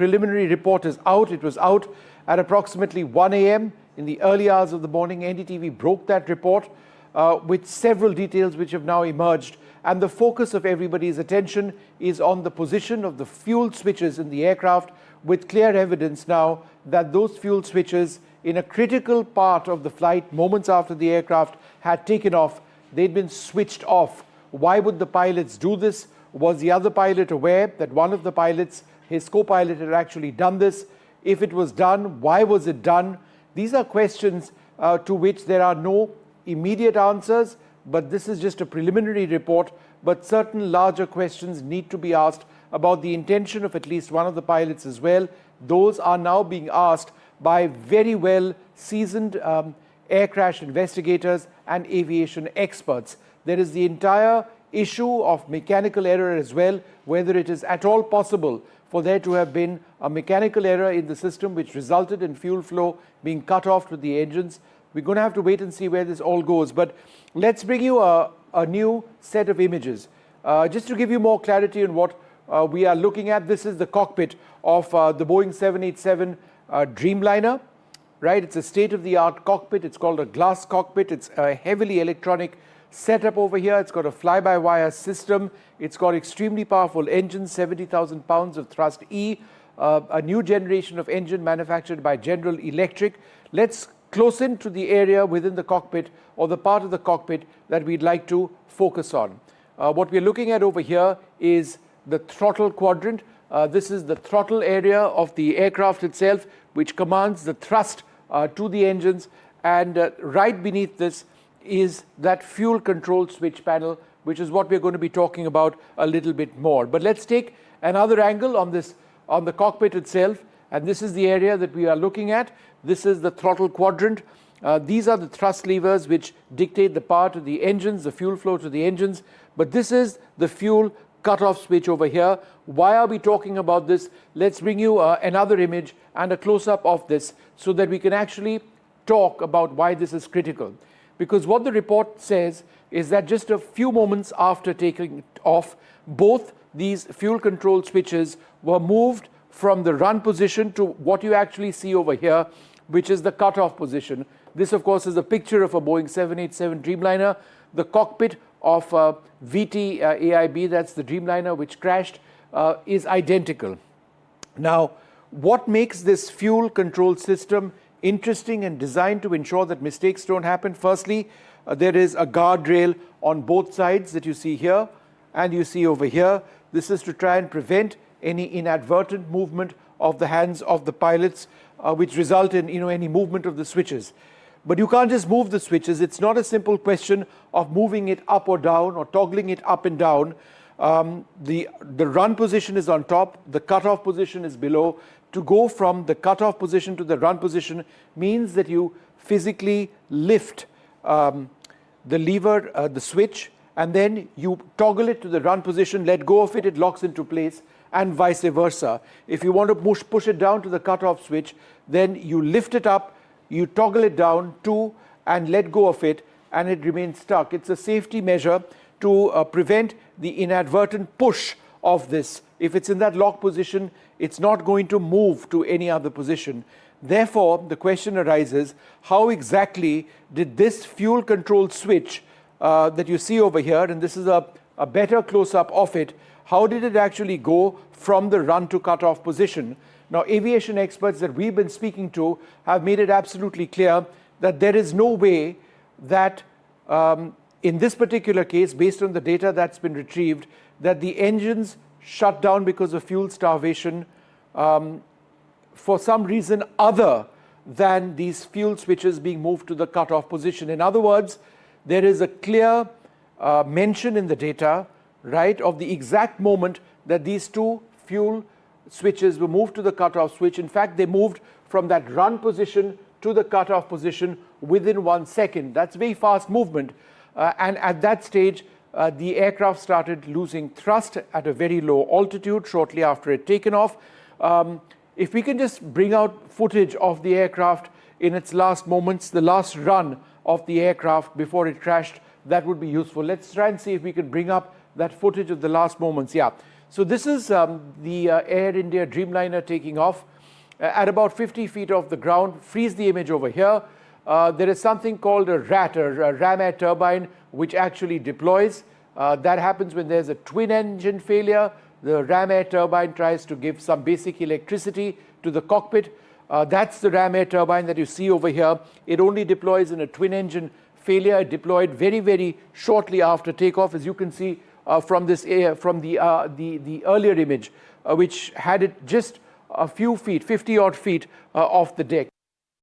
preliminary report is out. It was out at approximately 1 a.m. in the early hours of the morning. NDTV broke that report with several details which have now emerged. And the focus of everybody's attention is on the position of the fuel switches in the aircraft, with clear evidence now that those fuel switches in a critical part of the flight, moments after the aircraft had taken off, they'd been switched off. Why would the pilots do this? Was the other pilot aware that one of the pilots, his co-pilot, had actually done this? If it was done, why was it done? These are questions to which there are no immediate answers, but this is just a preliminary report. But certain larger questions need to be asked about the intention of at least one of the pilots as well. Those are now being asked by very well seasoned air crash investigators and aviation experts. There is the entire issue of mechanical error as well, whether it is at all possible for there to have been a mechanical error in the system which resulted in fuel flow being cut off to the engines. We're going to have to wait and see where this all goes. But let's bring you a new set of images. Just to give you more clarity on what we are looking at, this is the cockpit of the Boeing 787 Dreamliner. Right? It's a state-of-the-art cockpit. It's called a glass cockpit. It's a heavily electronic setup over here. It's got a fly-by-wire system. It's got extremely powerful engines, 70,000 pounds of thrust E, a new generation of engine manufactured by General Electric. Let's close in to the area within the cockpit, or the part of the cockpit that we'd like to focus on. What we're looking at over here is the throttle quadrant. This is the throttle area of the aircraft itself, which commands the thrust to the engines, and right beneath this is that fuel control switch panel, which is what we're going to be talking about a little bit more. But let's take another angle on the cockpit itself, and this is the area that we are looking at. This is the throttle quadrant. These are the thrust levers which dictate the power to the engines, the fuel flow to the engines. But this is the fuel cutoff switch over here. Why are we talking about this? Let's bring you another image and a close-up of this so that we can actually talk about why this is critical. Because what the report says is that just a few moments after taking off, both these fuel control switches were moved from the run position to what you actually see over here, which is the cutoff position. This, of course, is a picture of a Boeing 787 Dreamliner. The cockpit of VT AAIB, that's the Dreamliner which crashed, is identical. Now, what makes this fuel control system interesting and designed to ensure that mistakes don't happen? Firstly, there is a guardrail on both sides that you see here and you see over here. This is to try and prevent any inadvertent movement of the hands of the pilots, which result in any movement of the switches. But you can't just move the switches. It's not a simple question of moving it up or down or toggling it up and down. The run position is on top, the cutoff position is below. To go from the cutoff position to the run position means that you physically lift the lever, the switch, and then you toggle it to the run position, let go of it, it locks into place, and vice versa. If you want to push it down to the cutoff switch, then you lift it up, you toggle it down to and let go of it, and it remains stuck. It's a safety measure to prevent the inadvertent push of this. If it's in that lock position, it's not going to move to any other position. Therefore, the question arises, how exactly did this fuel control switch that you see over here, and this is a better close-up of it, how did it actually go from the run to cutoff position? Now, aviation experts that we've been speaking to have made it absolutely clear that there is no way that in this particular case, based on the data that's been retrieved, that the engines shut down because of fuel starvation for some reason other than these fuel switches being moved to the cutoff position. In other words, there is a clear mention in the data, right, of the exact moment that these two fuel switches were moved to the cutoff switch. In fact, they moved from that run position to the cutoff position within 1 second. That's very fast movement. And at that stage, the aircraft started losing thrust at a very low altitude shortly after it taken off. If we can just bring out footage of the aircraft in its last moments, the last run of the aircraft before it crashed, that would be useful. Let's try and see if we can bring up that footage of the last moments. Yeah. So this is the Air India Dreamliner taking off at about 50 feet off the ground. Freeze the image over here. There is something called a RAT, a ram air turbine, which actually deploys. That happens when there's a twin engine failure. The ram air turbine tries to give some basic electricity to the cockpit. That's the ram air turbine that you see over here. It only deploys in a twin engine failure. It deployed very, very shortly after takeoff, as you can see from this the earlier image, which had it just a few feet, 50 odd feet off the deck.